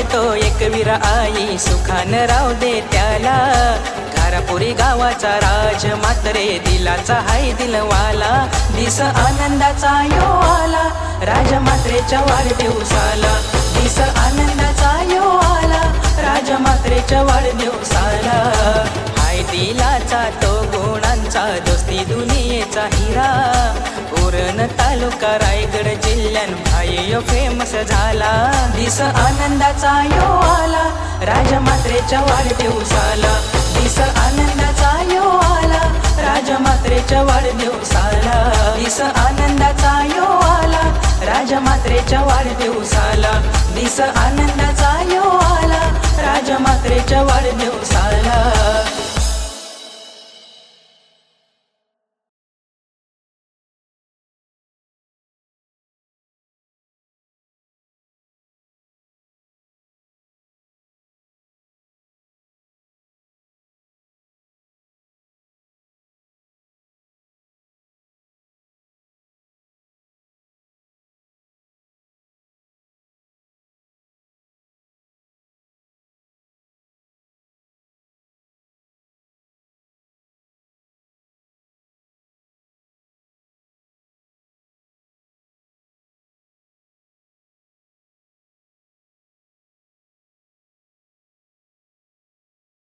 मागतो एकवीर आई सुखानं राहू दे त्याला। घारापुरी गावाचा राज मात्रे दिलाचा हाय दिलवाला। दिस आनंदाचा यो आला राजमात्रेच्या वाढदिवसाला। दिस आनंदाचा यो आला राजमात्रेच्या वाढदिवसाला। हाय दिलाचा तो गुणांचा दोस्ती दुनियेचा हिरा। उरण तालुका रायगड जिल्ह्यान भाई फेमस झाला। दिस आनंदाचा यो आला राजमात्रेच्या वाढदिवसाला। दिस आनंदाचा यो आला राजमात्रेच्या वाढदिवसाला। दिस आनंदाचा यो आला राजमात्रेच्या वाढदिवसाला। दिस आनंदाचा यो आला राजमात्रेच्या वाढदिवसाला।